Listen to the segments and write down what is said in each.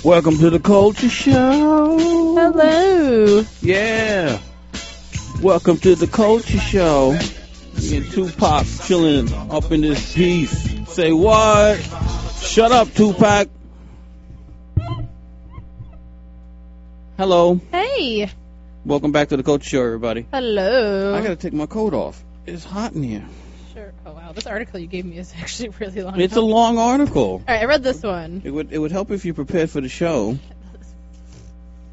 Welcome to the Culture Show. Hello. Yeah. Welcome to the Culture Show. Me and Tupac chilling up in this piece. Say what? Shut up, Tupac. Hello. Hey. Welcome back to the Culture Show, everybody. Hello. I gotta take my coat off. It's hot in here. Sure. Oh wow, this article you gave me is actually really long. It's a long article. All right, I read this one. It would help if you prepared for the show.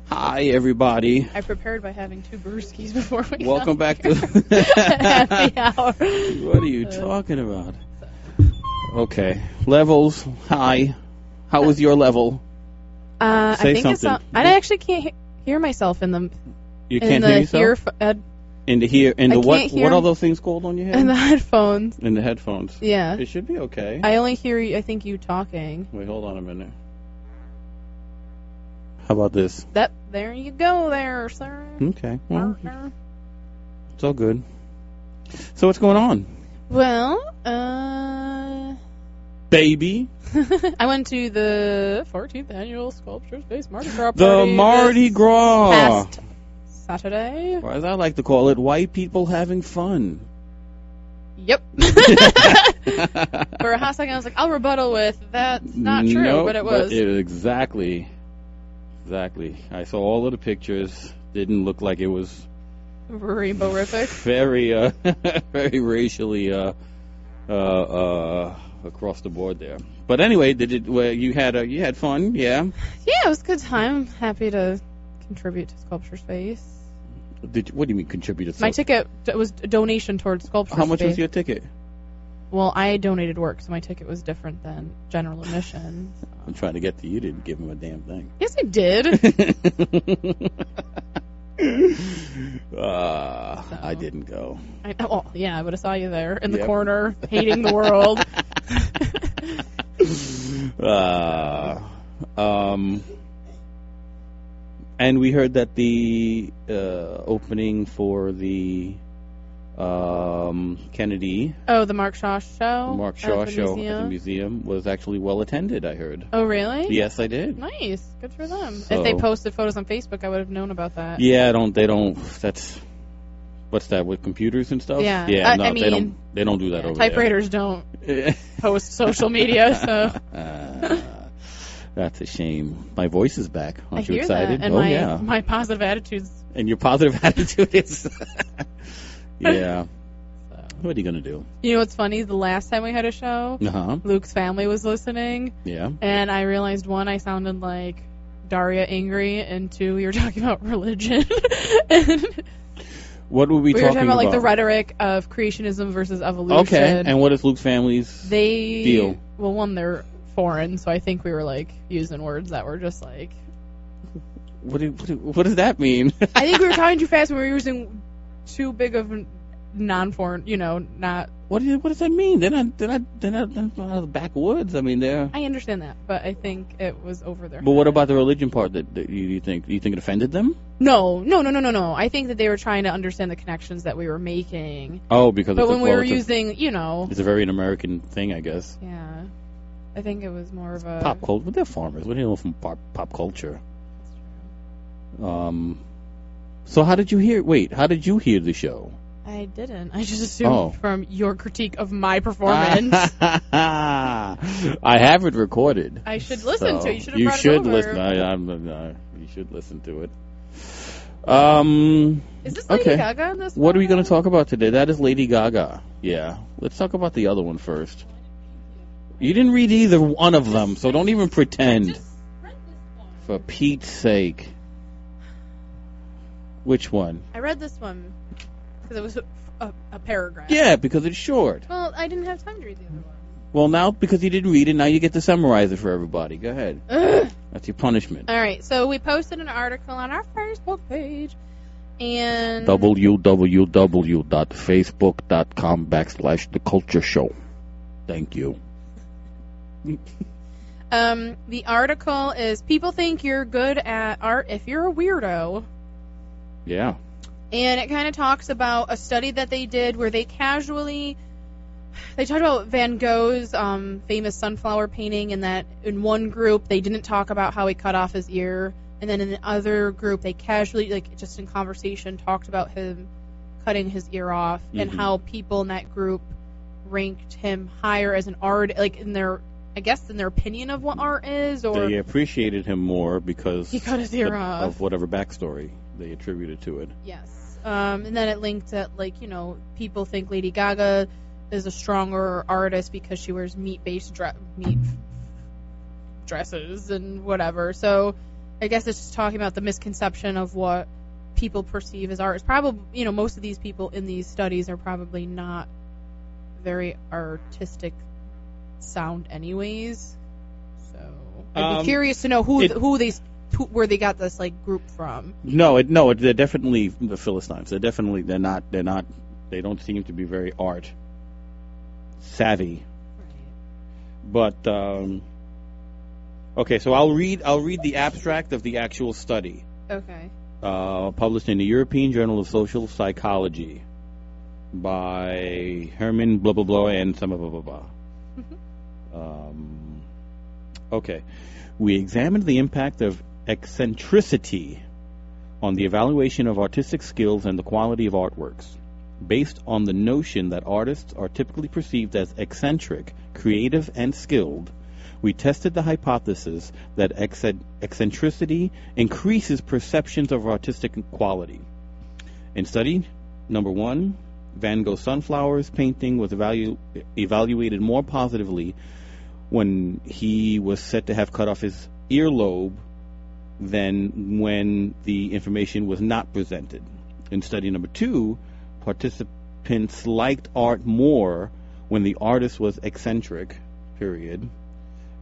Hi, everybody. I prepared by having 2 brewskis before we Welcome back to happy hour. What are you talking about? Okay, levels. Hi. How was your level? Say I think something. I actually can't hear myself in the. You can't hear yourself? In the what? What are those things called on your head? In the headphones. In the headphones. Yeah. It should be okay. I only hear you. I think you talking. Wait, hold on a minute. How about this? There you go, there, sir. Okay. Well, it's all good. So what's going on? Well, baby. I went to the 14th annual Sculpture Space Mardi Gras party. The Mardi Gras. Past Saturday. Or as I like to call it, white people having fun. Yep. For a hot second, I was like, I'll rebuttal with, that's not true, nope, but it was. Exactly. I saw all of the pictures. Didn't look like it was rainbow-rific. Very, very racially across the board there. But anyway, you had fun? Yeah. Yeah, it was a good time. Happy to contribute to Sculpture Space. What do you mean contribute to? My ticket was a donation towards Sculpture Space. How much was your ticket? Well, I donated work, so my ticket was different than general admission. So. I'm trying to get to you. You didn't give him a damn thing. Yes, I did. I didn't go. I would have saw you there in the corner, hating the world. And we heard that the opening for the Kennedy. Oh, the Mark Shaw show? The Mark Shaw show at the museum was actually well attended, I heard. Oh, really? Yes, I did. Nice. Good for them. So, if they posted photos on Facebook, I would have known about that. Yeah, they don't, that's, what's that, with computers and stuff? Yeah. Yeah, no, I mean, they don't do that over typewriters don't post social media, so. That's a shame. My voice is back. Aren't you excited? That. And my positive attitudes. And your positive attitude is... Yeah. So. What are you going to do? You know what's funny? The last time we had a show, Luke's family was listening. Yeah. And I realized, 1, I sounded like Daria angry, and 2, we were talking about religion. What were we talking about? We were talking about like the rhetoric of creationism versus evolution. Okay. And what is Luke's family's deal? Well, 1, they're foreign, so I think we were like using words that were just like... What does that mean? I think we were talking too fast when we were using too big of non-foreign, not... What does that mean? They're not out of the backwoods. I mean, they're... I understand that, but I think it was over their But head. what about the religion part that you think it offended them? No. I think that they were trying to understand the connections that we were making. Oh, because... But when we were using, It's a very an American thing, I guess. Yeah. I think it was more of a... Pop culture. But they're farmers. What do you know from pop culture? That's true. So how did you hear the show? I didn't. I just assumed from your critique of my performance. I have it recorded. I should listen to it. You should have brought it over. You should listen to it. Is this Lady Gaga in this one? What are we going to talk about today? That is Lady Gaga. Yeah. Let's talk about the other one first. You didn't read either one of them, so don't even pretend. I just read this one. For Pete's sake. Which one? I read this one because it was a paragraph. Yeah, because it's short. Well, I didn't have time to read the other one. Well, now, because you didn't read it, now you get to summarize it for everybody. Go ahead. That's your punishment. All right, so we posted an article on our Facebook page, and... www.facebook.com/thecultureshow. Thank you. The article is, people think you're good at art if you're a weirdo. Yeah. And it kind of talks about a study that they did where they casually They talked about Van Gogh's famous sunflower painting, and that in one group they didn't talk about how he cut off his ear, and then in the other group they casually, like just in conversation, talked about him cutting his ear off, and how people in that group ranked him higher as an art, like in their opinion of what art is, or they appreciated him more because he cut his ear off of whatever backstory they attributed to it. Yes. And then it linked that, people think Lady Gaga is a stronger artist because she wears meat-based meat dresses and whatever. So I guess it's just talking about the misconception of what people perceive as art. It's probably, most of these people in these studies are probably not very artistic sound anyways. So I'd be curious to know where they got this group from. No, they're definitely the Philistines. They're not. They don't seem to be very art savvy. Right. But okay, so I'll read the abstract of the actual study. Okay. Published in the European Journal of Social Psychology by Herman blah blah blah and some blah blah blah. Okay, we examined the impact of eccentricity on the evaluation of artistic skills and the quality of artworks. Based on the notion that artists are typically perceived as eccentric, creative, and skilled, we tested the hypothesis that eccentricity increases perceptions of artistic quality. In study number 1, Van Gogh's Sunflowers painting was evaluated more positively when he was said to have cut off his earlobe than when the information was not presented. In study number 2, participants liked art more when the artist was eccentric, period.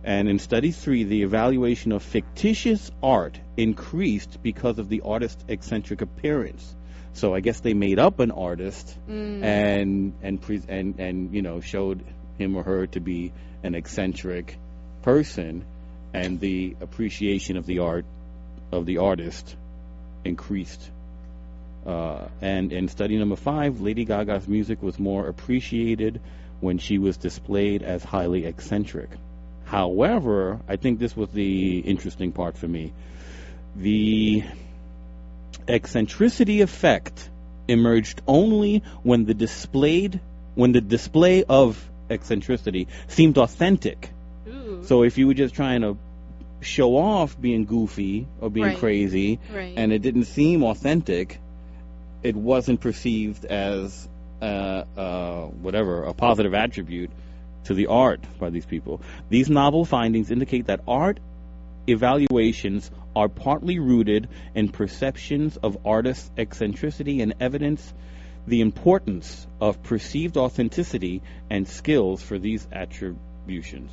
And in study 3, the evaluation of fictitious art increased because of the artist's eccentric appearance. So I guess they made up an artist and showed him or her to be an eccentric person, and the appreciation of the art of the artist increased. And in study number 5, Lady Gaga's music was more appreciated when she was displayed as highly eccentric. However, I think this was the interesting part for me. The eccentricity effect emerged only when the display of eccentricity seemed authentic. Ooh. So if you were just trying to show off being goofy or being crazy, and it didn't seem authentic, it wasn't perceived as a positive attribute to the art by these people. These novel findings indicate that art evaluations are partly rooted in perceptions of artists' eccentricity and evidence the importance of perceived authenticity and skills for these attributions.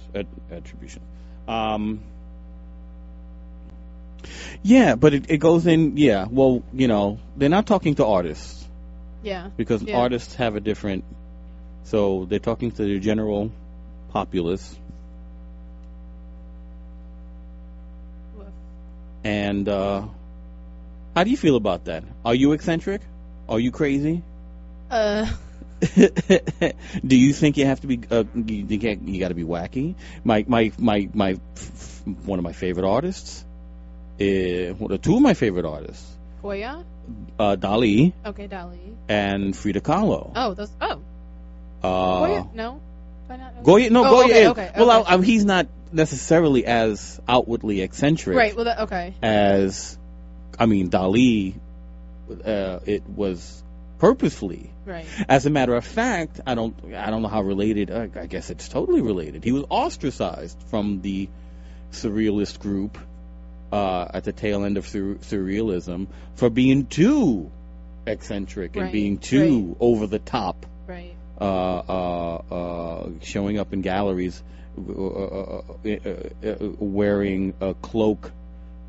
Yeah, but it goes in. Yeah, well, they're not talking to artists. Yeah. Because artists have a different. So they're talking to the general populace. And how do you feel about that? Are you eccentric? Are you crazy? Do you think you have to be? You got to be wacky? My one of my favorite artists. Two of my favorite artists. Goya. Dali. Okay, Dali. And Frida Kahlo. Oh, those. Oh. Goya? No. Goya. No, Goya is. Okay. Well, he's not necessarily as outwardly eccentric. Right. Well, okay. As, Dali. It was purposefully. Right. As a matter of fact, I don't know how related. I guess it's totally related. He was ostracized from the surrealist group at the tail end of surrealism for being too eccentric and being too over the top. Right. Showing up in galleries wearing a cloak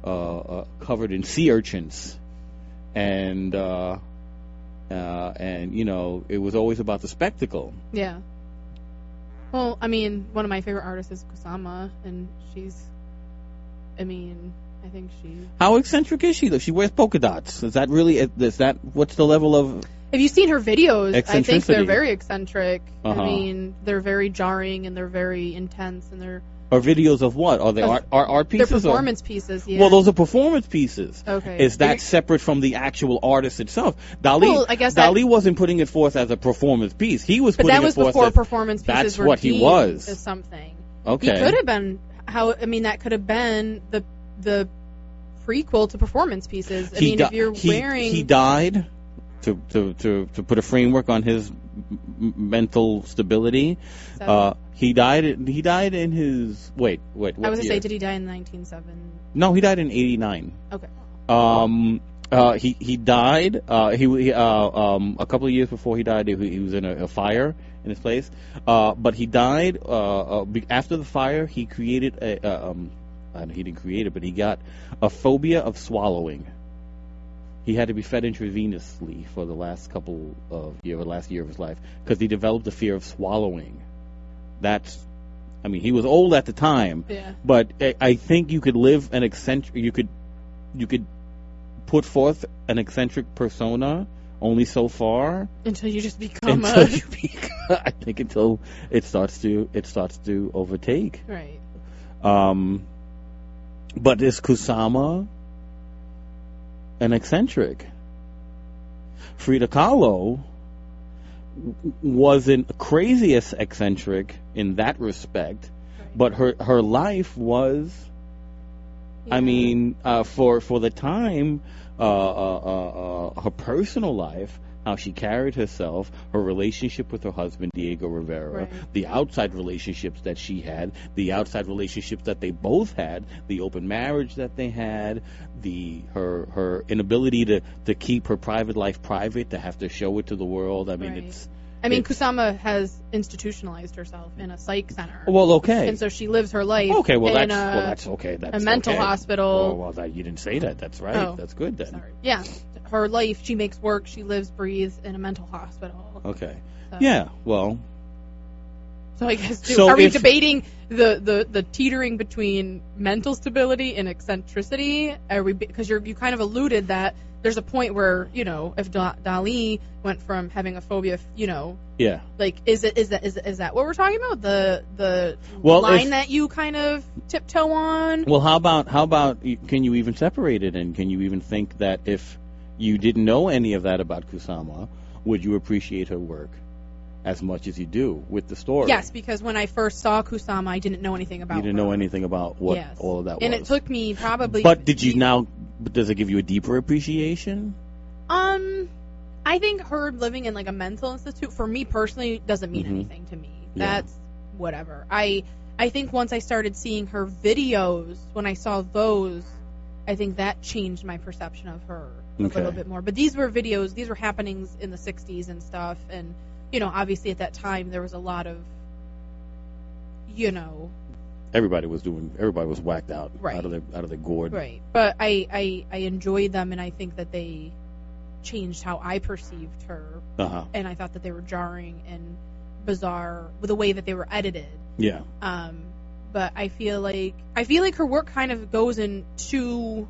covered in sea urchins, and it was always about the spectacle. Yeah. Well, one of my favorite artists is Kusama, and I think she... How eccentric is she, though? She wears polka dots. Is that really... what's the level of... If you've seen her videos, I think they're Eccentricity. very eccentric. Uh-huh. I mean, they're very jarring and they're very intense and they're Or videos of what? Are they art pieces? they're performance pieces. Yeah. Well, those are performance pieces. Okay. Is that separate from the actual artist itself? Dali, Well, I guess Dali wasn't putting it forth as a performance piece. He was But putting that was it forth before as performance pieces that's were what he deemed was. as something. Okay. He could have been that could have been the prequel to performance pieces. I mean, if you're wearing he died to put a framework on his mental stability. He died in his wait. I was gonna say, did he die in 1970? No, he died in 89. Okay. He died. A couple of years before he died, he was in a fire in his place. But he died after the fire. He created he didn't create it, but he got a phobia of swallowing. He had to be fed intravenously for the last last year of his life because he developed a fear of swallowing. He was old at the time, yeah. But I think you could live an eccentric. You could put forth an eccentric persona only so far until you just become I think until it starts to overtake. Right. But is Kusama an eccentric? Frida Kahlo wasn't craziest eccentric in that respect, right. But her life was. Yeah. I mean, for the time, her personal life, how she carried herself, her relationship with her husband Diego Rivera, right. The outside relationships that she had, the outside relationships that they both had, the open marriage that they had, her inability to keep her private life private, to have to show it to the world. I mean, right. Kusama has institutionalized herself in a psych center. Well, okay. And so she lives her life that's okay. That's a mental hospital. Well, you didn't say that. That's right. Oh, that's good then. Sorry. Yeah. Her life, she makes work, she lives, breathes in a mental hospital. Okay. So. Yeah, well. So I guess, are we debating the teetering between mental stability and eccentricity? Because you kind of alluded that there's a point where, if Dali went from having a phobia, yeah, like is that what we're talking about? The line that you kind of tiptoe on? Well, how about can you even separate it, and can you even think that if you didn't know any of that about Kusama, would you appreciate her work as much as you do with the story? Yes, because when I first saw Kusama, I didn't know anything about her. You didn't know anything about what all of that was. And it took me probably... But does it give you a deeper appreciation? I think her living in, a mental institute, for me personally, doesn't mean anything to me. That's whatever. I think once I started seeing her videos, when I saw those, I think that changed my perception of her a little bit more. But these were happenings in the 60s and stuff, and, obviously at that time there was a lot of, Everybody was whacked out, right. out of their gourd. Right. But I enjoyed them, and I think that they changed how I perceived her. Uh-huh. And I thought that they were jarring and bizarre with the way that they were edited. Yeah. But I feel like her work kind of goes in two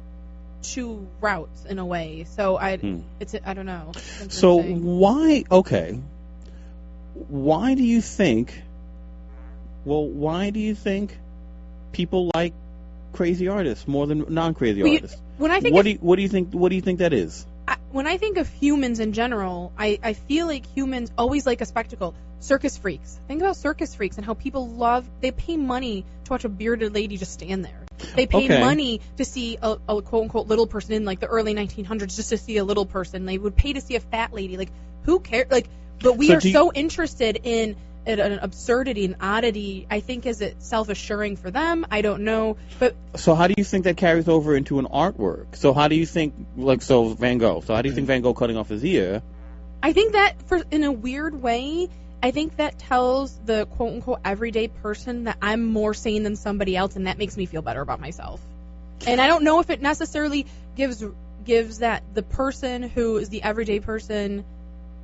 routes in a way. So I don't know. So why do you think people like crazy artists more than non-crazy artists? When I think what do you think that is? When I think of humans in general, I feel like humans always like a spectacle. Circus freaks. Think about circus freaks and how people they pay money to watch a bearded lady just stand there. They pay money to see a quote-unquote little person in the early 1900s, just to see a little person. They would pay to see a fat lady. Who cares? But we are so interested in an absurdity, an oddity. I think, is it self-assuring for them? I don't know. But so how do you think that carries over into an artwork? So how do you think, Van Gogh? So how do you think Van Gogh cutting off his ear? I think that, in a weird way, I think that tells the quote-unquote everyday person that I'm more sane than somebody else, and that makes me feel better about myself. And I don't know if it necessarily gives that the person who is the everyday person,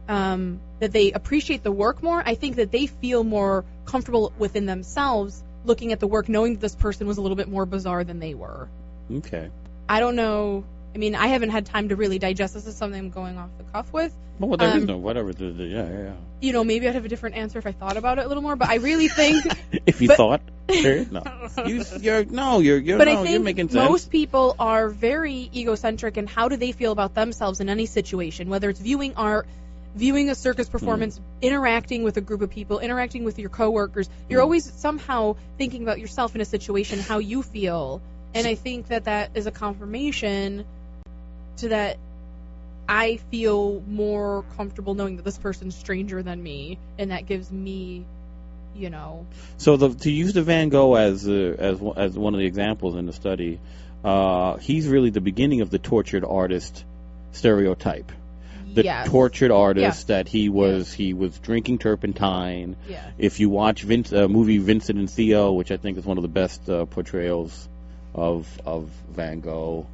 that they appreciate the work more. I think that they feel more comfortable within themselves looking at the work, knowing that this person was a little bit more bizarre than they were. Okay. I don't know I mean, I haven't had time to really digest. This is something I'm going off the cuff with. Well, there is no whatever. Yeah. You know, maybe I'd have a different answer if I thought about it a little more. But I really think if you thought, no, you're making sense. Most people are very egocentric, and how do they feel about themselves in any situation, whether it's viewing art, viewing a circus performance, interacting with a group of people, interacting with your coworkers. You're always somehow thinking about yourself in a situation, how you feel. And I think that is a confirmation to that I feel more comfortable knowing that this person's stranger than me, and that gives me, you know. So to use the Van Gogh as one of the examples in the study, he's really the beginning of the tortured artist stereotype. The tortured artist that he was drinking turpentine. Yeah. If you watch movie Vincent and Theo, which I think is one of the best portrayals of Van Gogh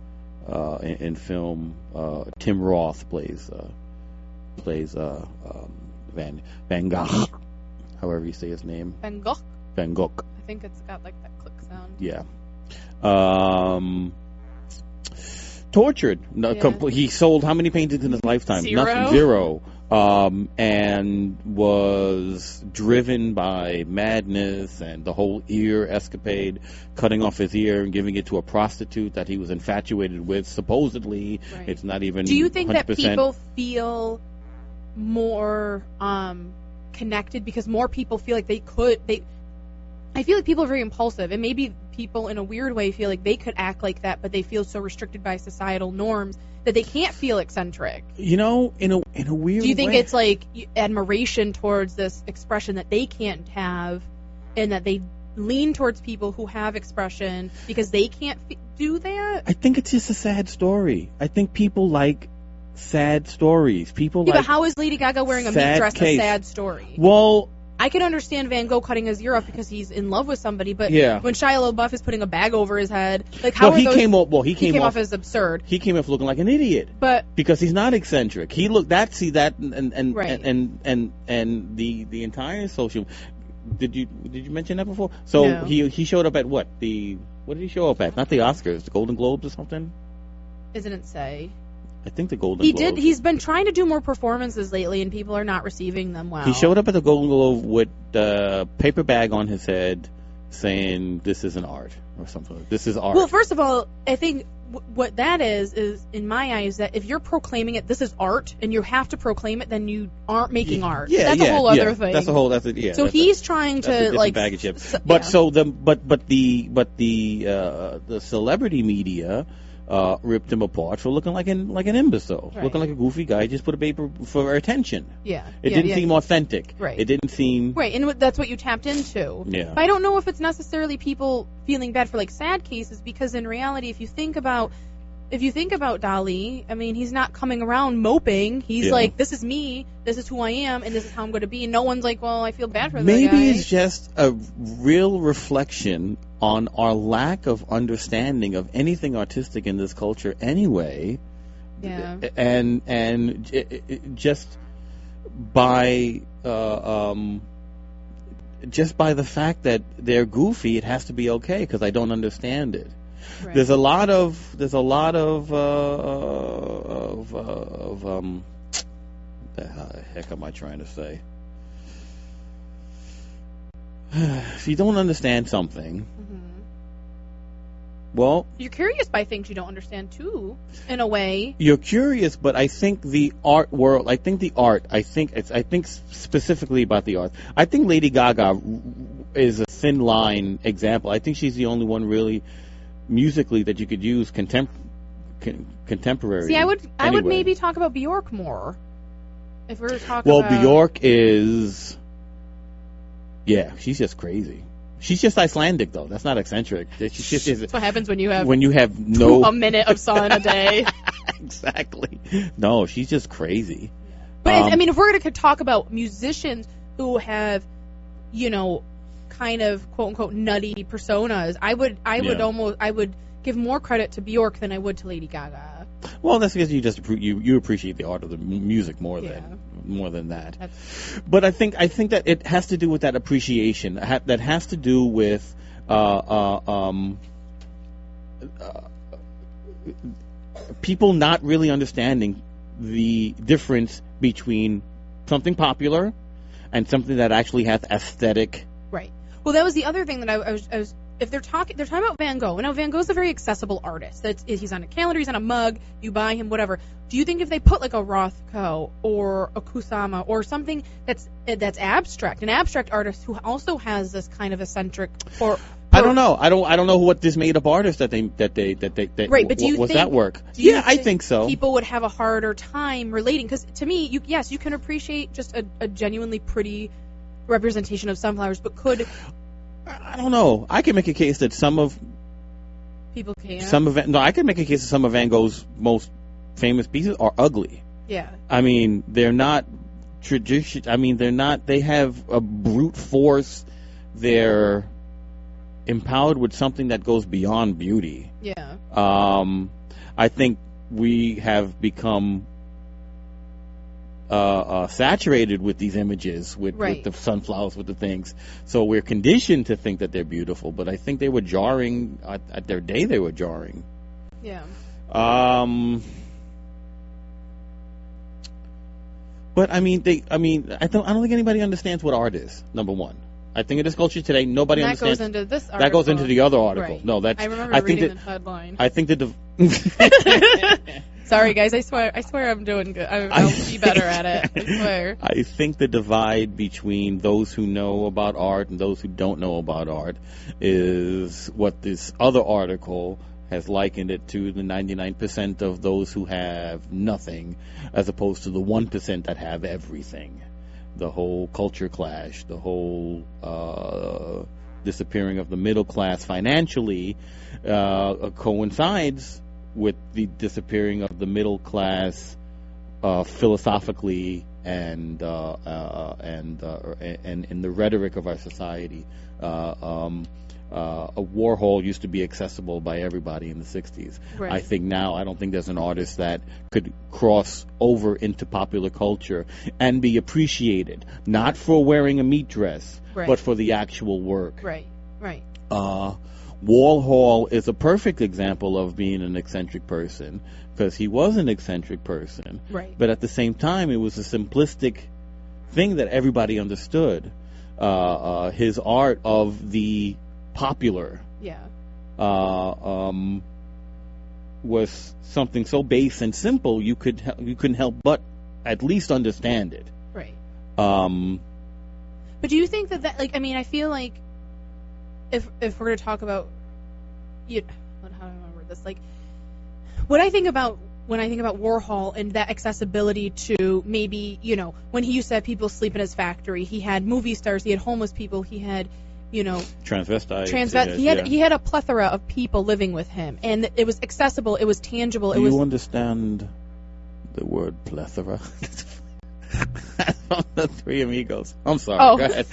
in film, Tim Roth plays Van Gogh, however you say his name. Van Gogh. Van Gogh. I think it's got like that click sound. Yeah. Tortured. He sold how many paintings in his lifetime? Zero. And was driven by madness and the whole ear escapade, cutting off his ear and giving it to a prostitute that he was infatuated with, supposedly. Right. It's not even 100%. Do you think that people feel more connected because more people feel like I feel like people are very impulsive, and maybe people in a weird way feel like they could act like that, but they feel so restricted by societal norms that they can't feel eccentric. You know, in a weird way. Do you think it's like admiration towards this expression that they can't have, and that they lean towards people who have expression because they can't do that? I think it's just a sad story. I think people like sad stories. But how is Lady Gaga wearing a meat dress a sad story? Well, I can understand Van Gogh cutting his ear off because he's in love with somebody, but when Shia LaBeouf is putting a bag over his head, like how he came off as absurd. He came off looking like an idiot, but because he's not eccentric. He looked and the entire social. Did you mention that before? So no. he showed up at what did he show up at? Not the Oscars, the Golden Globes or something. Doesn't it say? I think the Golden Globe. He's been trying to do more performances lately, and people are not receiving them well. He showed up at the Golden Globe with a paper bag on his head saying, "This is an art," or something. This is art. Well, first of all, I think what that is in my eyes, that if you're proclaiming it, this is art, and you have to proclaim it, then you aren't making art. That's a whole other thing. So he's trying to like bag of chips. But the celebrity media ripped him apart for looking like an imbecile, looking like a goofy guy. Just put a paper for attention. It didn't seem authentic. It didn't seem and that's what you tapped into. But I don't know if it's necessarily people feeling bad for like sad cases, because in reality, if you think about Dali, I mean, he's not coming around moping. He's like, this is me, this is who I am, and this is how I'm going to be. And no one's like, well, I feel bad for the guy. Maybe it's just a real reflection on our lack of understanding of anything artistic in this culture anyway. And just by the fact that they're goofy, it has to be okay because I don't understand it. There's a lot of the heck am I trying to say? If you don't understand something, well, you're curious by things you don't understand too, in a way. You're curious, but I think the art world, I think specifically about the art. I think Lady Gaga is a thin line example. I think she's the only one really musically that you could use contemporary. See, I would maybe talk about Bjork more. If we're talking about... Bjork is... Yeah, she's just crazy. She's just Icelandic, though. That's not eccentric. That's what happens when you have a minute of sun a day. Exactly. No, she's just crazy. But if we're going to talk about musicians who have, kind of quote unquote nutty personas, I would give more credit to Bjork than I would to Lady Gaga. Well, that's because you appreciate the art of the music more than that. But I think that it has to do with that appreciation. That has to do people not really understanding the difference between something popular and something that actually has aesthetic. Right. Well, that was the other thing that I was if they're talking about Van Gogh. Now, Van Gogh's a very accessible artist. He's on a calendar, he's on a mug, you buy him, whatever. Do you think if they put like a Rothko or a Kusama or something that's abstract, an abstract artist who also has this kind of eccentric I don't know. I don't know what this made up artist that they right, but do you was think, that work? Yeah, I think so. People would have a harder time relating because to me, you can appreciate just a genuinely pretty representation of sunflowers, but could I don't know. I can make a case that people can't. I can make a case that some of Van Gogh's most famous pieces are ugly. Yeah. I mean, they're not tradition. I mean, they're not. They have a brute force. They're empowered with something that goes beyond beauty. Yeah. I think we have become saturated with these images, with the sunflowers, with the things. So we're conditioned to think that they're beautiful, but I think they were jarring at their day. They were jarring. Yeah. But I mean, I don't think anybody understands what art is. Number one, I think in this culture today, nobody understands. That goes into this article. That goes into the other article. Right. No, that's. I remember reading the headline. I think that Sorry, guys. I swear I'm doing good. I'll be better at it. I swear. I think the divide between those who know about art and those who don't know about art is what this other article has likened it to, the 99% of those who have nothing, as opposed to the 1% that have everything. The whole culture clash, the whole disappearing of the middle class financially coincides with the disappearing of the middle class philosophically and in the rhetoric of our society. A Warhol used to be accessible by everybody in the 60s. Right. I think now, I don't think there's an artist that could cross over into popular culture and be appreciated, not for wearing a meat dress, but for the actual work. Right. Warhol is a perfect example of being an eccentric person, because he was an eccentric person. Right. But at the same time, it was a simplistic thing that everybody understood. His art of the popular was something so base and simple you couldn't help but at least understand it. Right. But do you think that like, I mean, I feel like if we're going to talk about how do I remember this, like what I think about when I think about Warhol and that accessibility to maybe, when he used to have people sleep in his factory, he had movie stars, he had homeless people, he had transvestites. He had a plethora of people living with him, and it was accessible. It was tangible. Do you understand the word plethora? From the Three Amigos. I'm sorry. Oh. Go ahead.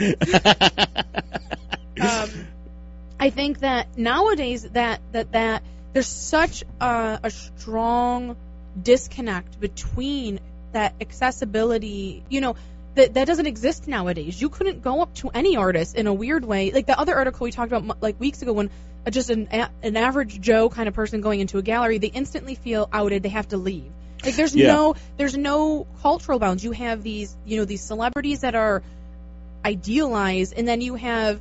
I think that nowadays that there's such a strong disconnect between that accessibility. That doesn't exist nowadays. You couldn't go up to any artist in a weird way. Like the other article we talked about like weeks ago, when just an average Joe kind of person going into a gallery, they instantly feel outed. They have to leave. Like there's no cultural bounds. You have these celebrities that are idealized, and then you have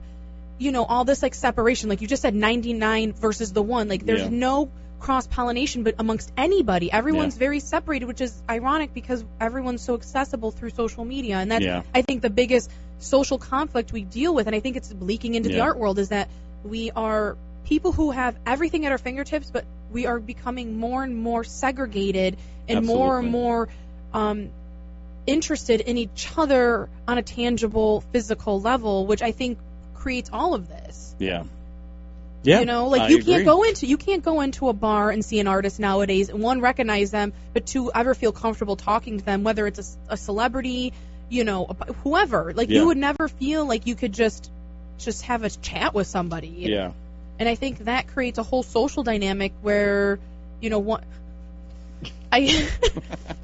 all this like separation. Like you just said, 99 versus the 1. Like there's no cross-pollination but amongst anybody. Everyone's very separated, which is ironic because everyone's so accessible through social media, and that's I think the biggest social conflict we deal with, and I think it's leaking into the art world, is that we are people who have everything at our fingertips, but we are becoming more and more segregated and more and more interested in each other on a tangible physical level, which I think creates all of this. Yeah, you can't go into a bar and see an artist nowadays and one, recognize them, but two, ever feel comfortable talking to them, whether it's a celebrity, whoever. Like you would never feel like you could just have a chat with somebody. Yeah. And I think that creates a whole social dynamic where,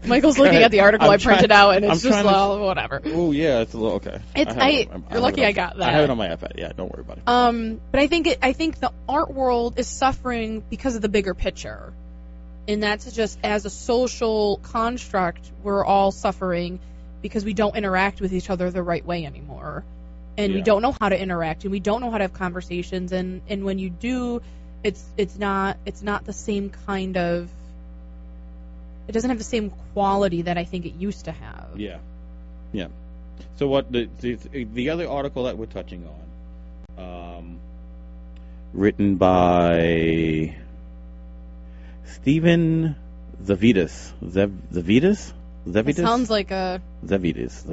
Michael's looking at the article I printed out, and it's whatever. Oh yeah, it's a little okay. You're lucky I got that. I have it on my iPad. Yeah, don't worry about it. But I think the art world is suffering because of the bigger picture. And that's just, as a social construct, we're all suffering because we don't interact with each other the right way anymore. And we don't know how to interact, and we don't know how to have conversations. And when you do, it's not the same kind of... It doesn't have the same quality that I think it used to have. Yeah. Yeah. So what the other article that we're touching on, written by Stephen Zavidas. Zavidas? It sounds like a... Zavidas.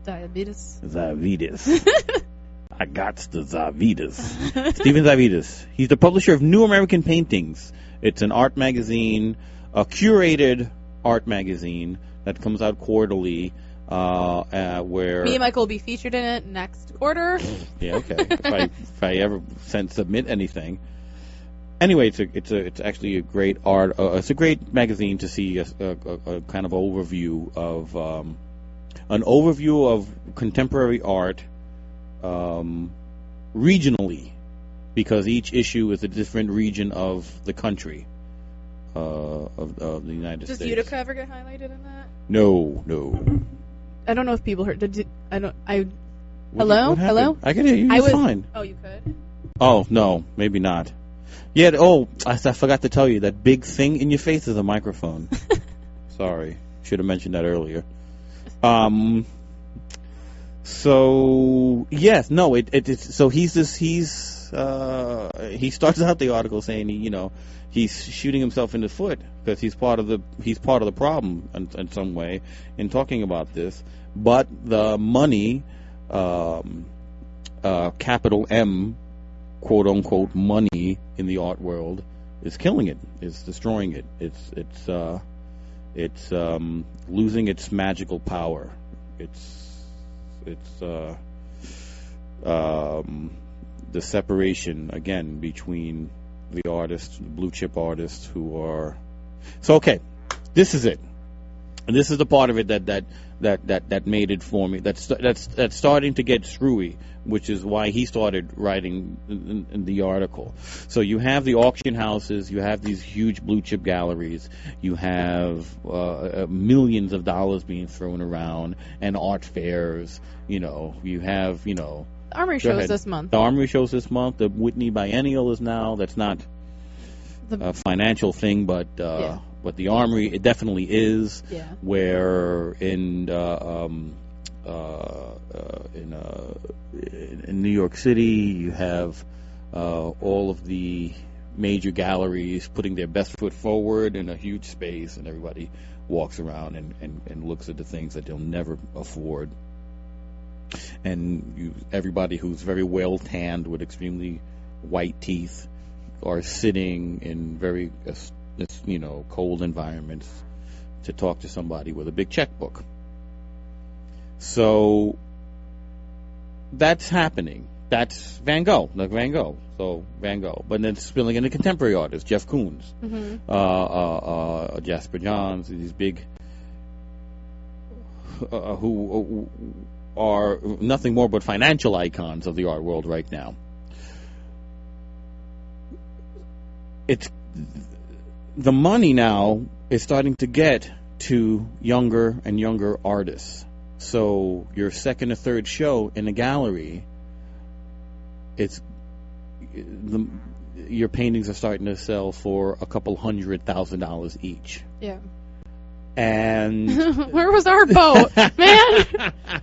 Diabetes. Zavidas. I got the Zavidas. Stephen Zavidas. He's the publisher of New American Paintings. It's an art magazine, a curated art magazine that comes out quarterly, where... Me and Michael will be featured in it next quarter. Yeah, okay. if I ever submit anything. Anyway, it's actually a great art. It's a great magazine to see a kind of overview of an overview of contemporary art regionally, because each issue is a different region of the country of the United States. Does Utica ever get highlighted in that? No. I don't know if people heard. Hello? Hello? I can hear you. You're fine. Oh, you could? Oh, no, maybe not. Yeah, I forgot to tell you, that big thing in your face is a microphone. Sorry. Should have mentioned that earlier. So, yes, no, so he starts out the article saying, he's shooting himself in the foot because he's part of the problem in some way in talking about this. But the money, capital M, quote unquote, money in the art world is killing it. It's destroying it. It's losing its magical power. It's the separation again between the artists, the blue chip artists who are... So okay, this is it. And this is the part of it that made it for me. That's starting to get screwy, which is why he started writing in the article. So you have the auction houses, you have these huge blue chip galleries, you have millions of dollars being thrown around, and art fairs. You have The Armory shows this month. The Armory shows this month. The Whitney Biennial is now. That's not a financial thing, but the Armory, it definitely is. Yeah. Where in New York City, you have all of the major galleries putting their best foot forward in a huge space, and everybody walks around and looks at the things that they'll never afford. And everybody who's very well tanned with extremely white teeth are sitting in very cold environments to talk to somebody with a big checkbook. So that's happening. That's Van Gogh. So Van Gogh. But then it's spilling into contemporary artists, Jeff Koons, Jasper Johns, these big who are nothing more but financial icons of the art world right now. The money now is starting to get to younger and younger artists. So your second or third show in a gallery, your paintings are starting to sell for a couple $100,000 each. Yeah. And where was our boat, man?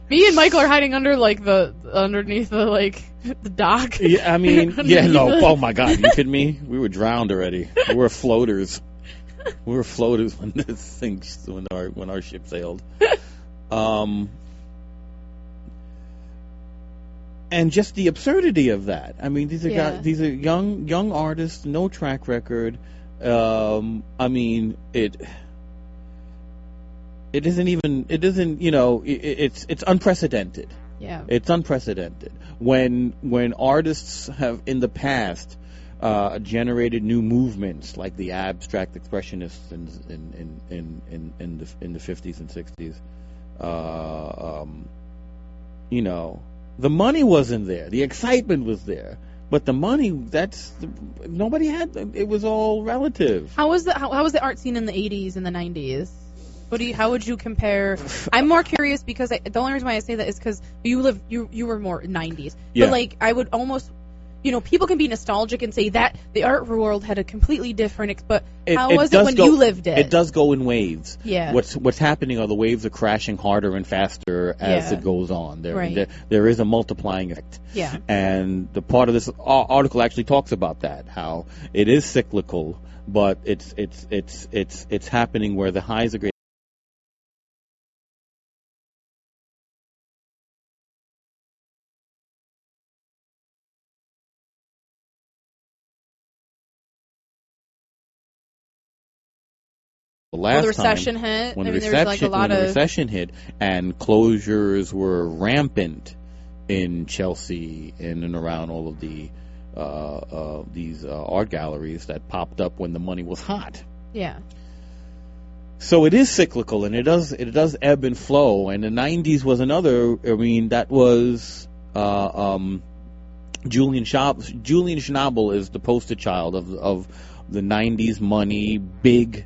Me and Michael are hiding underneath the dock. Yeah, I mean, oh my God, you kidding me? We were drowned already. We were floaters. When our ship sailed. And just the absurdity of that. I mean, these are young artists, no track record. I mean, it's unprecedented. Yeah. It's unprecedented. When artists have in the past generated new movements like the abstract expressionists in the 50s and 60s, the money wasn't there, the excitement was there, But the money, nobody had. It was all relative. How was the art scene in the 80s and the 90s? How would you compare? I'm more curious because the only reason why I say that is because you were more 90s. Yeah. But like I would almost, people can be nostalgic and say that the art world had a completely different. But how was it when you lived it? It does go in waves. Yeah. What's happening are the waves are crashing harder and faster as it goes on. There is a multiplying effect. Yeah. And the part of this article actually talks about that, how it is cyclical, but it's happening where the highs are great. When the recession hit, when the recession hit, and closures were rampant in Chelsea and around all of these art galleries that popped up when the money was hot. Yeah. So it is cyclical, and it does ebb and flow. And the 90s was another. I mean, that was Julian Schnabel is the poster child of the 90s money, big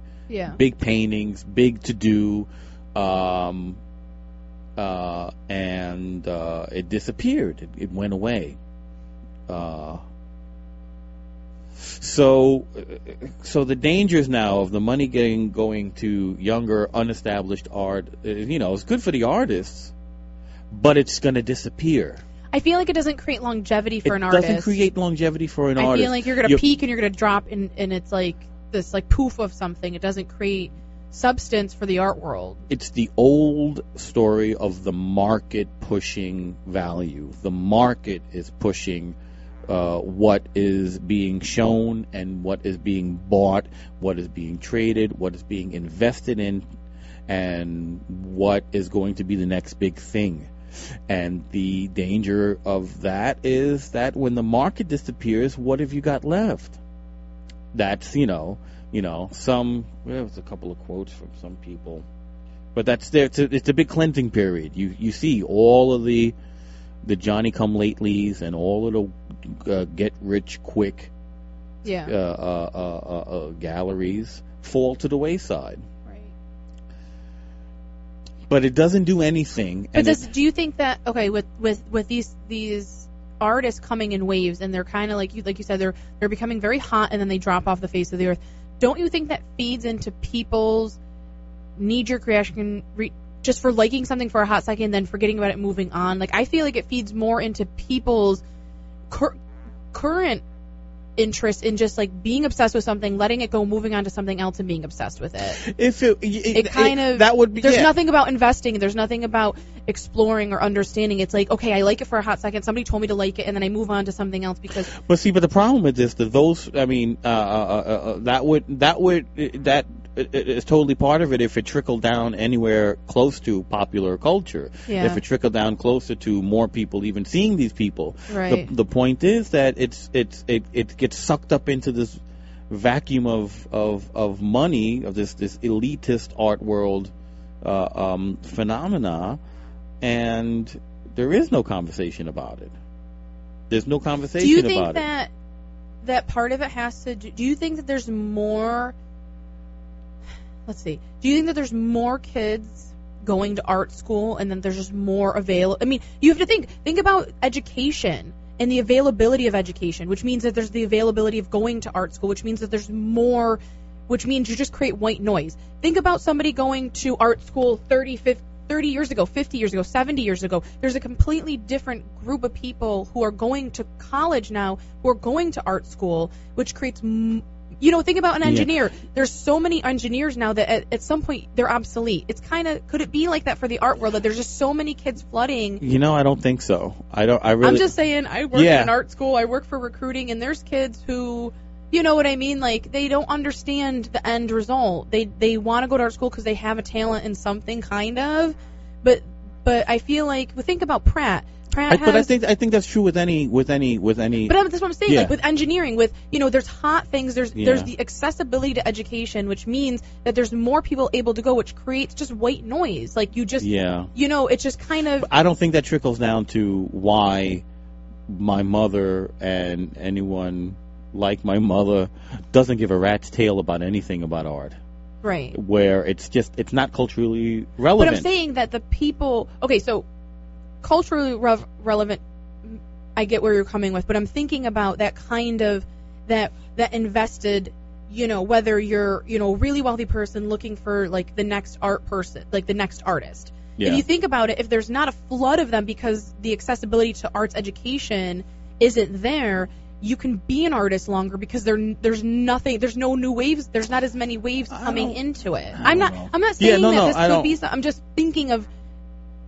paintings, big to do, and it disappeared. It went away. So the dangers now of the money going to younger, unestablished art, it's good for the artists, but it's going to disappear. I feel like it doesn't create longevity for an artist. It doesn't create longevity for an artist. I feel like you're going to peak and you're going to drop, and it's like this like poof of something. It doesn't create substance for the art world. It's the old story of the market pushing value. The market is pushing what is being shown and what is being bought, what is being traded, what is being invested in, and what is going to be the next big thing. And the danger of that is that when the market disappears, what have you got left? That's, there was a couple of quotes from some people, but that's there. It's a big cleansing period. You see all of the Johnny come latelys and all of the get rich quick galleries fall to the wayside. Right. But it doesn't do anything. But do you think that with these artists coming in waves, and they're kind of like you said, they're becoming very hot and then they drop off the face of the earth? Don't you think that feeds into people's knee-jerk reaction just for liking something for a hot second and then forgetting about it, moving on? Like, I feel like it feeds more into people's current interest in just like being obsessed with something, letting it go, moving on to something else, and being obsessed with it. That would be. There's nothing about investing. There's nothing about exploring or understanding. It's like, okay, I like it for a hot second. Somebody told me to like it, and then I move on to something else because. But the problem with this, that is totally part of it if it trickled down anywhere close to popular culture. Yeah. If it trickled down closer to more people even seeing these people. Right. The point is that it gets sucked up into this vacuum of money, of this elitist art world phenomena, and there is no conversation about it. There's no conversation about it. Do you think that part of it has to do you think that there's more... Let's see. Do you think that there's more kids going to art school and then there's just more available? I mean, you have to think about education and the availability of education, which means that there's the availability of going to art school, which means that there's more, which means you just create white noise. Think about somebody going to art school 30 years ago, 50 years ago, 70 years ago. There's a completely different group of people who are going to college now, who are going to art school, which creates... think about an engineer. Yeah. There's so many engineers now that at some point they're obsolete. It's could it be like that for the art world, that there's just so many kids flooding? I don't think so. I'm just saying, I work in an art school. I work for recruiting, and there's kids who, you know what I mean? Like, they don't understand the end result. They want to go to art school because they have a talent in something, kind of. But I feel like, think about Pratt. But I think that's true with any. But that's what I'm saying. Yeah. Like with engineering, there's hot things. There's the accessibility to education, which means that there's more people able to go, which creates just white noise. Like it's just kind of. I don't think that trickles down to why my mother and anyone like my mother doesn't give a rat's tail about anything about art. Right. Where it's not culturally relevant. But I'm saying that the people, okay, so culturally relevant, I get where you're coming with, but I'm thinking about that kind of, that invested, whether you're, really wealthy person looking for like the next art person, like the next artist. Yeah. If you think about it, if there's not a flood of them because the accessibility to arts education isn't there, you can be an artist longer because there's no new waves, there's not as many waves coming into it. I'm not saying that this could be, I'm just thinking of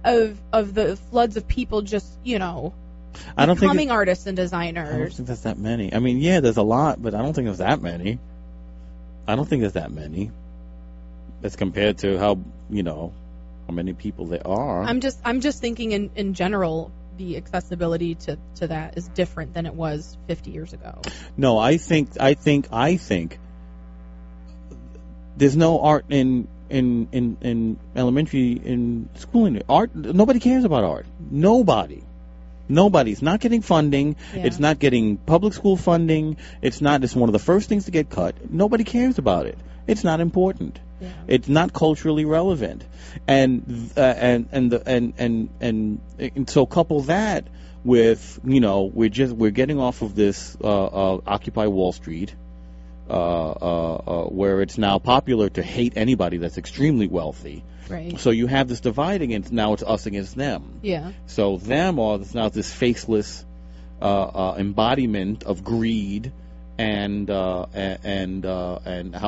the floods of people just, becoming artists and designers. I don't think there's that many. I mean, yeah, there's a lot, but I don't think there's that many. As compared to how many people there are. I'm just thinking in general, the accessibility to that is different than it was 50 years ago. No, I think there's no art in elementary, in schooling. Art, nobody cares about art. Nobody's not getting funding. Yeah. It's not getting public school funding. It's one of the first things to get cut. Nobody cares about it. It's not important. Yeah. It's not culturally relevant, and so couple that with we're getting off of this Occupy Wall Street, where it's now popular to hate anybody that's extremely wealthy. Right. So you have this divide against, now it's us against them. Yeah. So them are now this faceless embodiment of greed. And how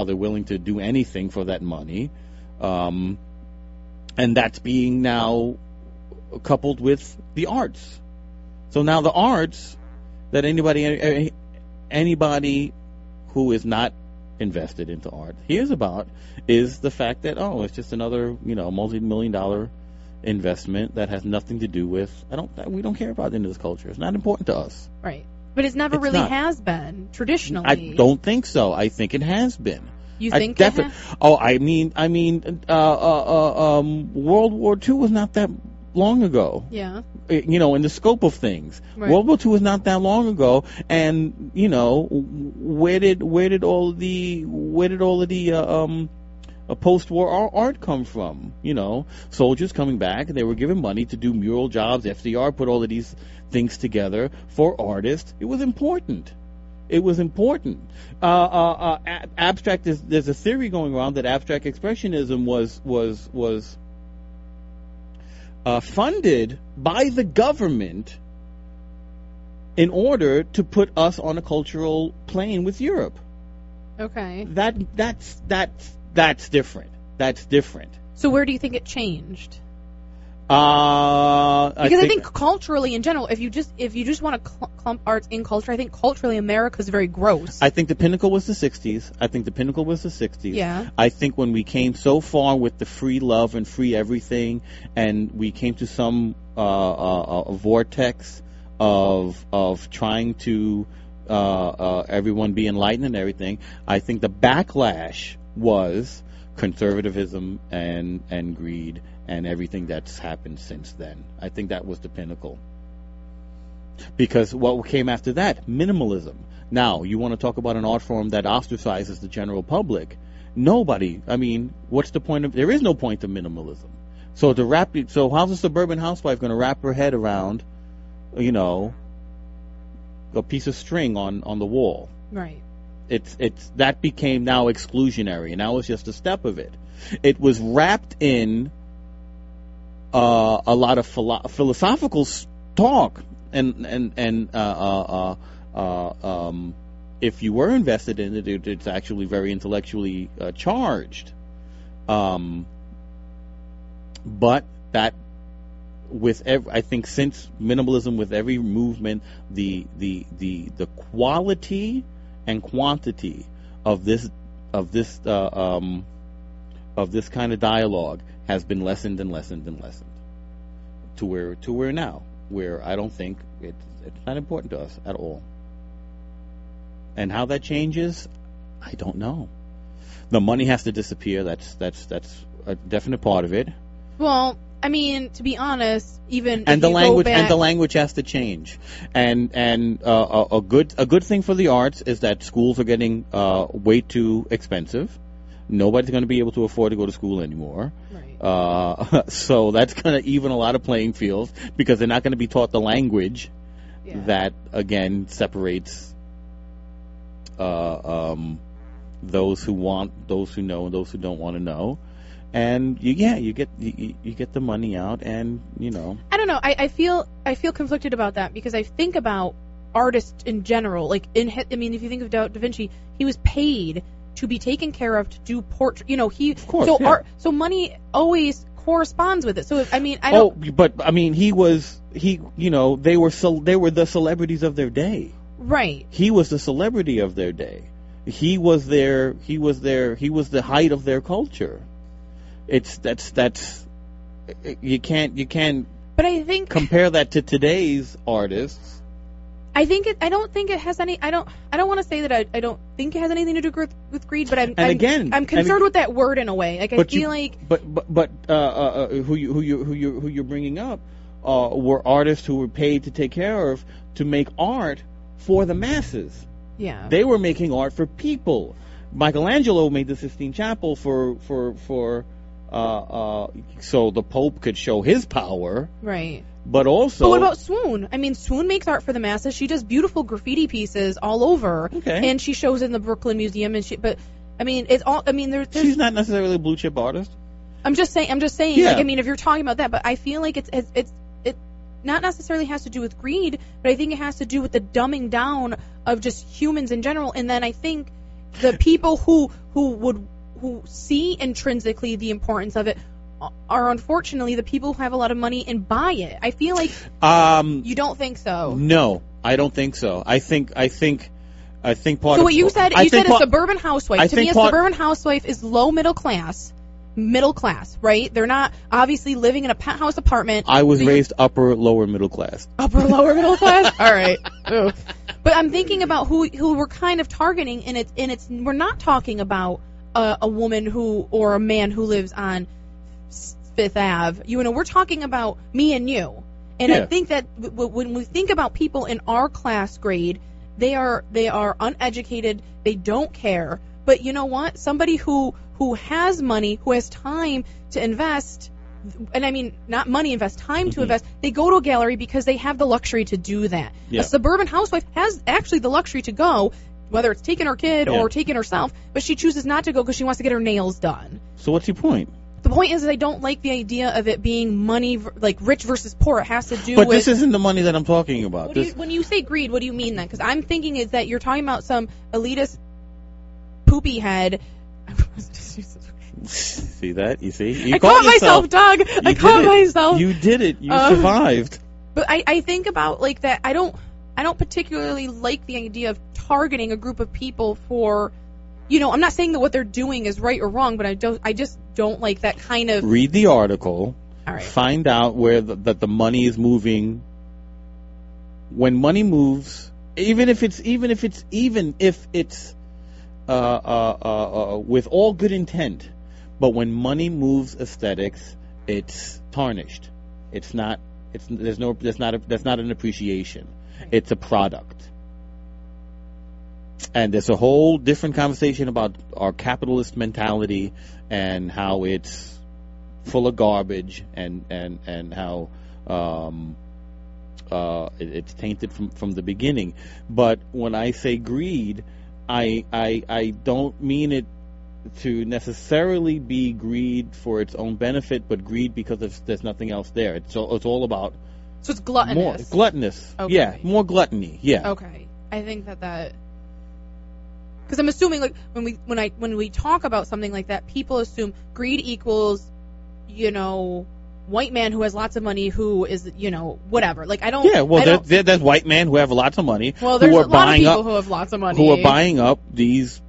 they're willing to do anything for that money, and that's being now coupled with the arts. So now the arts that anybody who is not invested into art hears about is the fact that it's just another multi-million-dollar investment that has nothing to do with we don't care about the end of this culture. It's not important to us. Right. But it never really has been, traditionally. I don't think so. I think it has been. You think it has? Oh, I mean, World War II was not that long ago. Yeah. In the scope of things. Right. World War II was not that long ago, and where did all of the post-war art come from? Soldiers coming back, they were given money to do mural jobs. FDR put all of these things together for artists. It was important. Abstract there's a theory going around that abstract expressionism was funded by the government in order to put us on a cultural plane with Europe. Okay. That's different. That's different. So where do you think it changed? I think culturally in general, if you just want to clump arts in culture, I think culturally America's very gross. I think the pinnacle was the 60s. Yeah. I think when we came so far with the free love and free everything, and we came to some vortex of trying to everyone be enlightened and everything, I think the backlash was conservatism and greed and everything that's happened since then. I think that was the pinnacle. Because what came after that? Minimalism. Now, you want to talk about an art form that ostracizes the general public. What's the point of... There is no point to minimalism. So how's a suburban housewife going to wrap her head around, a piece of string on the wall? Right. It's that became now exclusionary, and now it's just a step of it. It was wrapped in a lot of philosophical talk, and if you were invested in it, it's actually very intellectually charged. But that, I think since minimalism, with every movement, the quality and quantity of this kind of dialogue has been lessened and lessened and lessened to where now, where I don't think it's not important to us at all. And how that changes, I don't know. The money has to disappear. That's a definite part of it. Well, I mean, to be honest, even and if the you language go back, and the language has to change. And a good thing for the arts is that schools are getting way too expensive. Nobody's going to be able to afford to go to school anymore. right. So that's going to even a lot of playing fields because they're not going to be taught the language that again separates those who want, those who know, and those who don't want to know. And you get the money out, and I don't know. I feel conflicted about that because I think about artists in general. Like if you think of Da Vinci, he was paid to be taken care of to do portrait. Of course, so money always corresponds with it. So I don't. They were the celebrities of their day. Right. He was the celebrity of their day. He was the height of their culture. You can't. But I think compare that to today's artists. I don't think it has any. I don't want to say that I don't think it has anything to do with greed. But I'm concerned with that word in a way. Like who you're bringing up were artists who were paid to take care of to make art for the masses. Yeah. They were making art for people. Michelangelo made the Sistine Chapel for so the Pope could show his power. Right. But also... But what about Swoon? I mean, Swoon makes art for the masses. She does beautiful graffiti pieces all over. Okay. And she shows in the Brooklyn Museum. But, I mean, it's all... I mean, there's... She's not necessarily a blue chip artist. I'm just saying, Yeah. like, I mean, if you're talking about that, but I feel like it not necessarily has to do with greed, but I think it has to do with the dumbing down of just humans in general. And then I think the people who see intrinsically the importance of it are unfortunately the people who have a lot of money and buy it. I feel like you don't think so. No, I don't think so. I think part So what you said a suburban housewife. To me, a suburban housewife is low middle class, right? They're not obviously living in a penthouse apartment. I was raised upper lower middle class. Upper lower middle class. All right. Ooh. But I'm thinking about who we're kind of targeting, and it's we're not talking about a woman or a man who lives on Fifth Ave. We're talking about me and you. And I think that when we think about people in our class grade, they are uneducated. They don't care. But you know what? Somebody who has money, who has time to invest, and I mean not money, invest time to invest. They go to a gallery because they have the luxury to do that. Yeah. A suburban housewife has actually the luxury to go, whether it's taking her kid or taking herself, but she chooses not to go because she wants to get her nails done. So what's your point? The point is that I don't like the idea of it being money, like rich versus poor. It has to do with... But this isn't the money that I'm talking about. When you say greed, what do you mean then? Because I'm thinking is that you're talking about some elitist poopy head... See that? You see? I caught myself, Doug. I caught myself. You did it. You survived. But I think about like that. I don't particularly like the idea of targeting a group of people for... I'm not saying that what they're doing is right or wrong, but I just don't like that kind of... Read the article. All right. Find out where that the money is moving. When money moves, even if it's with all good intent, but when money moves aesthetics, it's tarnished. It's not. That's not an appreciation. It's a product. And there's a whole different conversation about our capitalist mentality and how it's full of garbage and how it's tainted from the beginning. But when I say greed, I don't mean it to necessarily be greed for its own benefit, but greed because there's nothing else there. It's all about... So it's gluttonous. More gluttonous. Okay. Yeah, more gluttony. Yeah. Okay. I think that... Because I'm assuming, like, when we talk about something like that, people assume greed equals, white man who has lots of money who is, whatever. Like, I don't... Yeah, well, there's white men who have lots of money. Well, there's a lot of people who have lots of money. Who are buying up these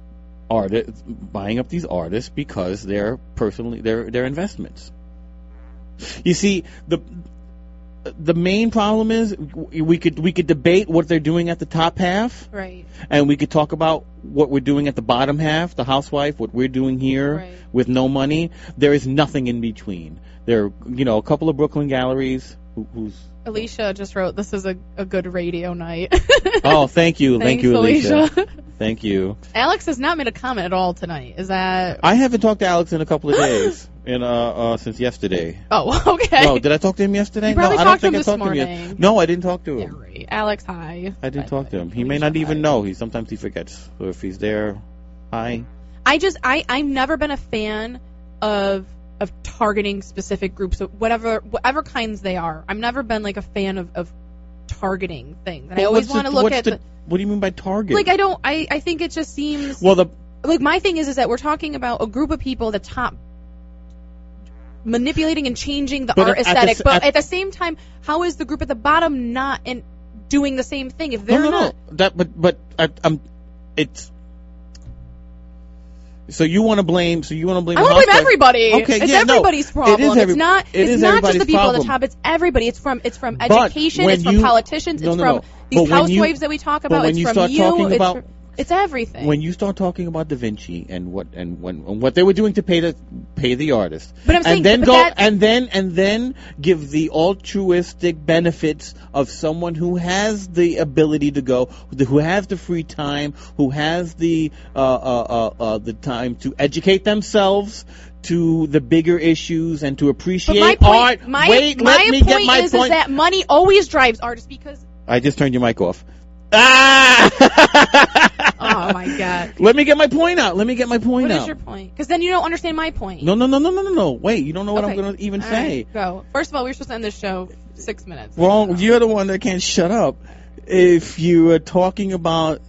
artists because they're investments. You see, the main problem is we could debate what they're doing at the top half, right? And we could talk about what we're doing at the bottom half, the housewife, what we're doing here right. with no money. There is nothing in between. There are, a couple of Brooklyn galleries who's. Alicia just wrote, "This is a good radio night." Oh, thank you. Thanks, thank you, Alicia. Alicia. Thank you. Alex has not made a comment at all tonight. Is that? I haven't talked to Alex in a couple of days, since yesterday. Oh, okay. No, did I talk to him yesterday? You probably no, I talked don't to him think I this talked to him morning. yet. No, I didn't talk to him. Yeah, right. Alex, hi. I did talk to him. He may not even know. Sometimes he forgets. So if he's there, hi. I've never been a fan of targeting specific groups, of whatever kinds they are. I've never been like a fan of targeting things. And I always want to look at what do you mean by target? Like I think it just seems like my thing is that we're talking about a group of people at the top manipulating and changing the art aesthetic, but at the same time, how is the group at the bottom not doing the same thing if they're not? It's. So you want to blame? I want to blame everybody. Okay, it's everybody's problem. It's not just the people at the top. It's everybody. It's from education. It's from politicians. It's from these housewives that we talk about. It's from you. It's everything. When you start talking about Da Vinci and what they were doing to pay the artist, but I'm saying, and then give the altruistic benefits of someone who has the ability to go, who has the free time, who has the time to educate themselves to the bigger issues and to appreciate art. My point is that money always drives artists because. I just turned your mic off. Oh my God! Let me get my point out. What is your point? Because then you don't understand my point. No. Wait, you don't know what I'm going to even say. Right, go. First of all, we're supposed to end this show 6 minutes. Well, you're the one that can't shut up. If you are talking about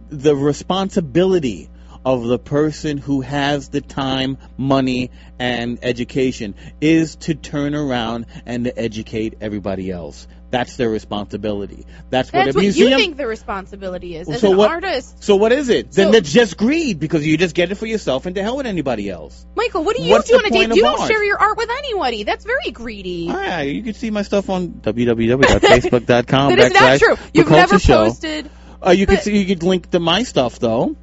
the responsibility of the person who has the time, money, and education is to turn around and to educate everybody else. That's their responsibility. That's what you think the responsibility is as an artist. So what is it? Then it's just greed because you just get it for yourself and to hell with anybody else. Michael, what do you do on a date? You don't share your art with anybody. That's very greedy. Yeah, you can see my stuff on www.facebook.com. That is not true. You've never posted. You could link to my stuff though.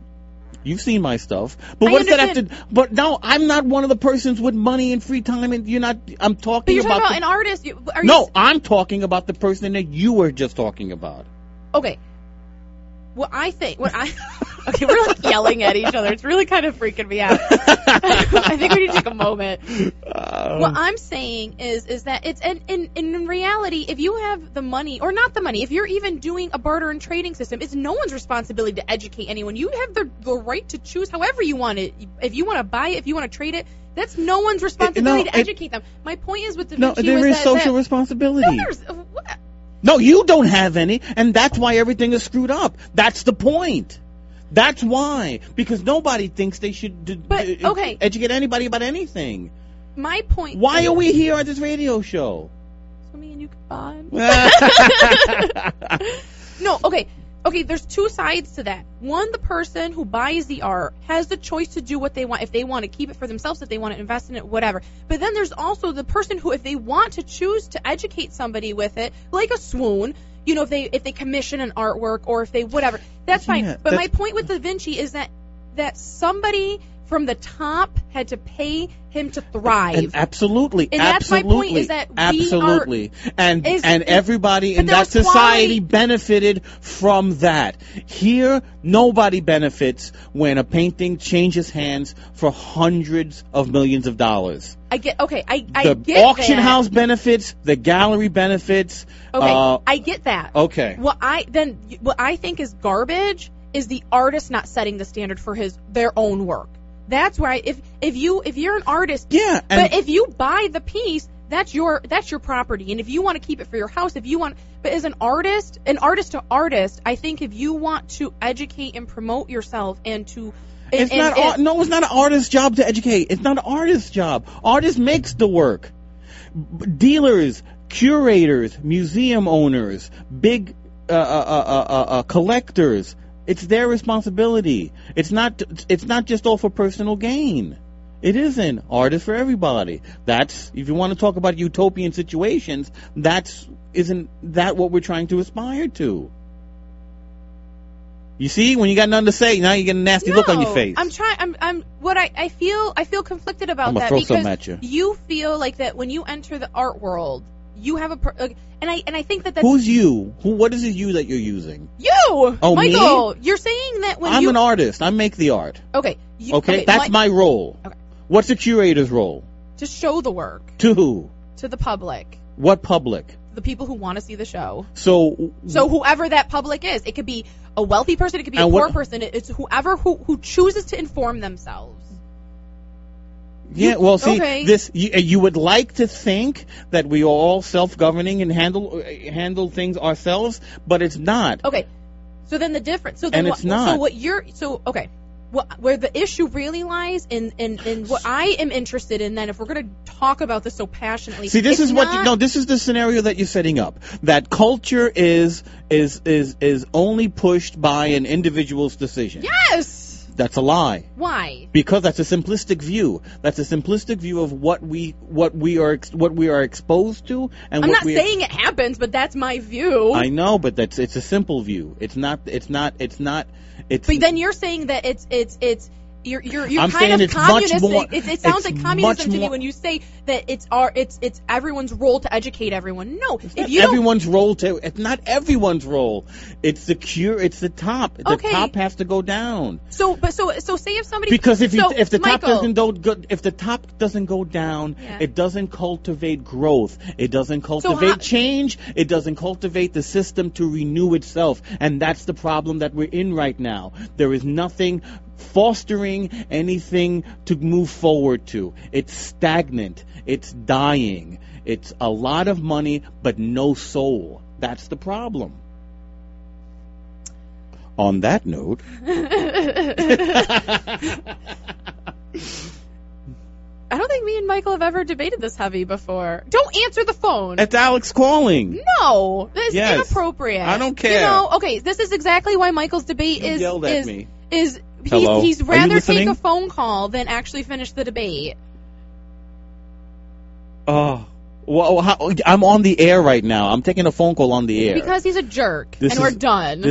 You've seen my stuff, but what does that have to? But no, I'm not one of the persons with money and free time, and you're not. I'm talking. But you're talking about an artist. I'm talking about the person that you were just talking about. Okay. Okay, we're like yelling at each other. It's really kind of freaking me out. I think we need to take a moment. What I'm saying is that it's in reality, if you have the money or not the money, if you're even doing a barter and trading system, it's no one's responsibility to educate anyone. You have the right to choose however you want it. If you want to buy it, if you want to trade it, that's no one's responsibility to educate them. My point is with Da Vinci there is social responsibility. No, there's what? No, you don't have any, and that's why everything is screwed up. That's the point. That's why. Because nobody thinks they should educate anybody about anything. My point. Why are we here at this radio show? So me and you can bond. No, okay, there's two sides to that. One, the person who buys the art has the choice to do what they want. If they want to keep it for themselves, if they want to invest in it, whatever. But then there's also the person who, if they want to choose to educate somebody with it, like a swoon, if they commission an artwork or if they whatever, that's fine. But my point with Da Vinci is that somebody from the top had to pay him to thrive. And absolutely. And that's my point, is that everybody in that society benefited from that. Here, nobody benefits when a painting changes hands for hundreds of millions of dollars. I get the auction house benefits, the gallery benefits. Okay, I get that. Okay. What I think is garbage is the artist not setting the standard for their own work. That's why if you're an artist, but if you buy the piece, that's your property, and if you want to keep it for your house, but as an artist to artist, I think if you want to educate and promote yourself and to it's not an artist's job to educate. It's not an artist's job. Artist makes the work. Dealers, curators, museum owners, big collectors. It's their responsibility. It's not just all for personal gain. It isn't. Art is for everybody. That's, if you want to talk about utopian situations, isn't that what we're trying to aspire to? You see, when you got nothing to say, now you get a nasty look on your face. I feel conflicted about that because you feel like that when you enter the art world, you have and I think that's who's you? What is it you that you're using? You, Michael. Me? You're saying that when I'm an artist. I make the art. Okay. Okay, that's my role. Okay. What's the curator's role? To show the work. To who? To the public. What public? The people who want to see the show. So whoever that public is, it could be a wealthy person, it could be a poor person. It's whoever who chooses to inform themselves. Yeah, you would like to think that we are all self-governing and handle things ourselves, but it's not. Okay, so then the difference. So then it's not. Where the issue really lies in what I am interested in, then if we're going to talk about this so passionately. See, this is this is the scenario that you're setting up. That culture is only pushed by an individual's decision. Yes. That's a lie. Why? Because that's a simplistic view. That's a simplistic view of what we are exposed to, and I'm not saying it happens, but that's my view. I know, but it's a simple view. It's not. But then you're saying that it's you're I'm kind of communistic. Much more, it sounds like communism to me when you say that it's everyone's role to educate everyone. No, it's not everyone's role to. It's not everyone's role. It's the top. The top has to go down. So say if somebody if the top doesn't go down, it doesn't cultivate growth. It doesn't cultivate change. It doesn't cultivate the system to renew itself, and that's the problem that we're in right now. There is nothing fostering anything to move forward to. It's stagnant. It's dying. It's a lot of money, but no soul. That's the problem. On that note, I don't think me and Michael have ever debated this heavy before. Don't answer the phone. It's Alex calling. No, this is inappropriate. I don't care. Okay, this is exactly why Michael's debate yelled at me. He's rather take a phone call than actually finish the debate. Oh, well, I'm on the air right now. I'm taking a phone call on the air. Because he's a jerk, we're done.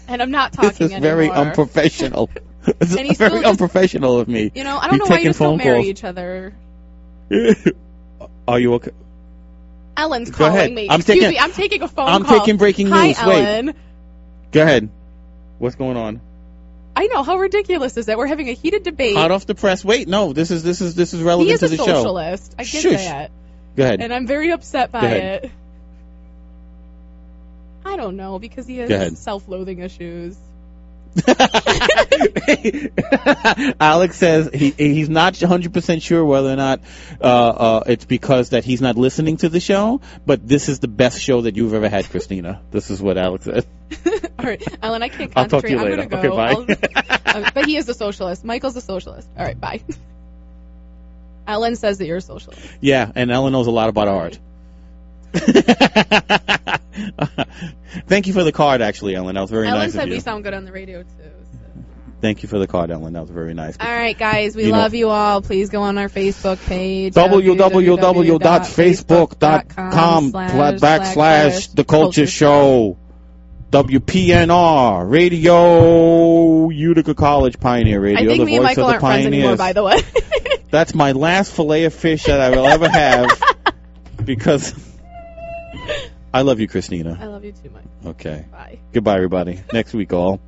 And I'm not talking anymore. This is very unprofessional. It's very unprofessional of me. I don't know why you just don't marry each other. Are you okay? Ellen's calling me. I'm taking a phone call. I'm taking breaking news. Hi, Ellen. Wait. Go ahead. What's going on? I know. How ridiculous is that? We're having a heated debate. Hot off the press. Wait, no. This is relevant to the show. He is a socialist. I get that. Go ahead. And I'm very upset by it. I don't know, because he has self-loathing issues. Alex says he's not 100% sure whether or not it's because that he's not listening to the show, but this is the best show that you've ever had, Christina. This is what Alex said. All right, Ellen, I can't concentrate. I'll talk to you later. I'm gonna go. Okay, bye. But he is a socialist. Michael's a socialist. All right, bye. Ellen says that you're a socialist. Yeah, and Ellen knows a lot about art. Thank you for the card, actually, Ellen. That was very nice of you. Ellen said we sound good on the radio, too. So. Thank you for the card, Ellen. That was very nice. All right, guys. We love you all. Please go on our Facebook page. www.facebook.com/The Culture Show. WPNR Radio, Utica College Pioneer Radio. I think me and Michael aren't friends anymore, by the way. That's my last fillet of fish that I will ever have, because I love you, Christina. I love you too, Mike. Okay. Bye. Goodbye, everybody. Next week, all.